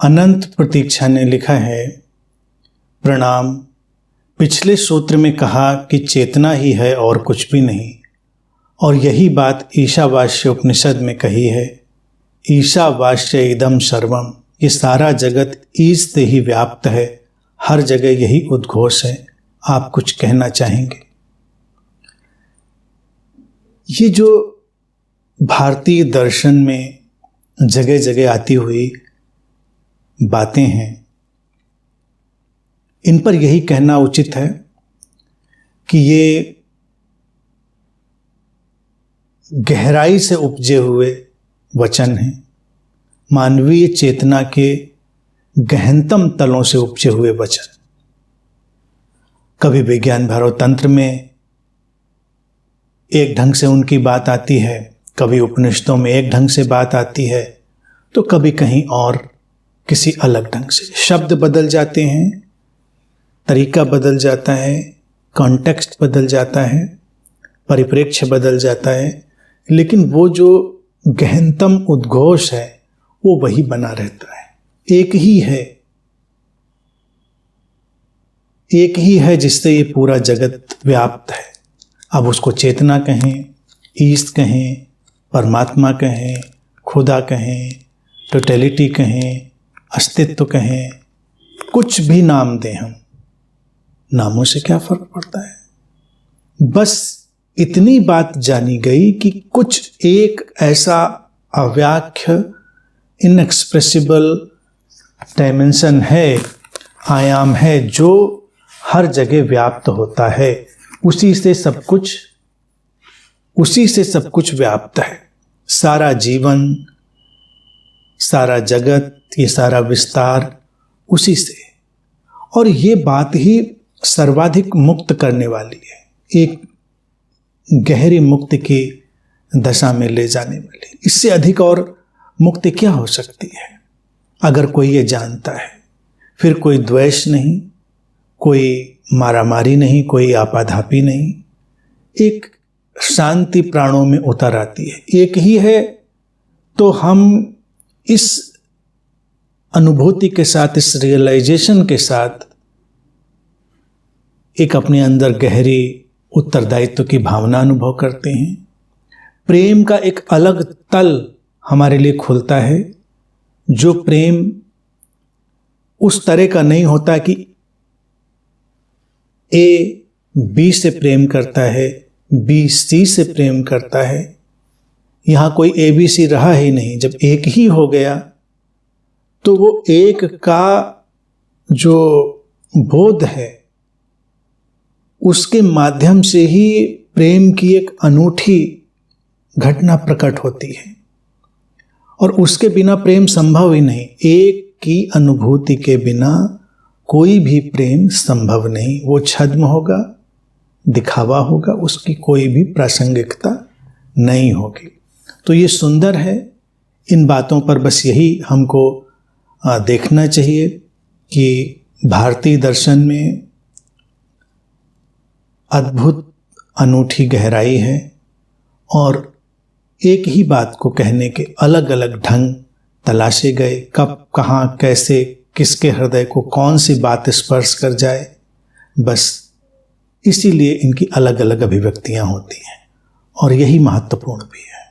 अनंत प्रतीक्षा ने लिखा है, प्रणाम। पिछले सूत्र में कहा कि चेतना ही है और कुछ भी नहीं, और यही बात ईशावास्य उपनिषद में कही है। ईशावास्य इदम सर्वम, ये सारा जगत ईश से ही व्याप्त है, हर जगह यही उद्घोष है। आप कुछ कहना चाहेंगे? ये जो भारतीय दर्शन में जगह जगह आती हुई बातें हैं, इन पर यही कहना उचित है कि ये गहराई से उपजे हुए वचन हैं, मानवीय चेतना के गहनतम तलों से उपजे हुए वचन। कभी विज्ञान भैरव तंत्र में एक ढंग से उनकी बात आती है, कभी उपनिषदों में एक ढंग से बात आती है, तो कभी कहीं और किसी अलग ढंग से। शब्द बदल जाते हैं, तरीका बदल जाता है, कॉन्टेक्स्ट बदल जाता है, परिप्रेक्ष्य बदल जाता है, लेकिन वो जो गहनतम उद्घोष है वो वही बना रहता है। एक ही है जिससे ये पूरा जगत व्याप्त है। अब उसको चेतना कहें, ईस्ट कहें, परमात्मा कहें, खुदा कहें, टोटलिटी कहें, अस्तित्व कहें, कुछ भी नाम दें हम, नामों से क्या फर्क पड़ता है। बस इतनी बात जानी गई कि कुछ एक ऐसा अव्याख्य, इनएक्सप्रेसिबल डायमेंशन है, आयाम है, जो हर जगह व्याप्त होता है। उसी से सब कुछ व्याप्त है। सारा जीवन, सारा जगत, ये सारा विस्तार उसी से। और ये बात ही सर्वाधिक मुक्त करने वाली है, एक गहरी मुक्ति की दशा में ले जाने वाली। इससे अधिक और मुक्ति क्या हो सकती है? अगर कोई ये जानता है, फिर कोई द्वेष नहीं, कोई मारामारी नहीं, कोई आपाधापी नहीं, एक शांति प्राणों में उतर आती है। एक ही है तो हम इस अनुभूति के साथ, इस रियलाइजेशन के साथ एक अपने अंदर गहरी उत्तरदायित्व की भावना अनुभव करते हैं। प्रेम का एक अलग तल हमारे लिए खुलता है, जो प्रेम उस तरह का नहीं होता कि ए बी से प्रेम करता है, बी सी से प्रेम करता है। यहाँ कोई ए बी सी रहा ही नहीं। जब एक ही हो गया तो वो एक का जो बोध है, उसके माध्यम से ही प्रेम की एक अनूठी घटना प्रकट होती है, और उसके बिना प्रेम संभव ही नहीं। एक की अनुभूति के बिना कोई भी प्रेम संभव नहीं। वो छद्म होगा, दिखावा होगा, उसकी कोई भी प्रासंगिकता नहीं होगी। तो ये सुंदर है। इन बातों पर बस यही हमको देखना चाहिए कि भारतीय दर्शन में अद्भुत अनूठी गहराई है, और एक ही बात को कहने के अलग अलग ढंग तलाशे गए। कब, कहाँ, कैसे, किसके हृदय को कौन सी बात स्पर्श कर जाए, बस इसीलिए इनकी अलग अलग अभिव्यक्तियां होती हैं, और यही महत्वपूर्ण भी है।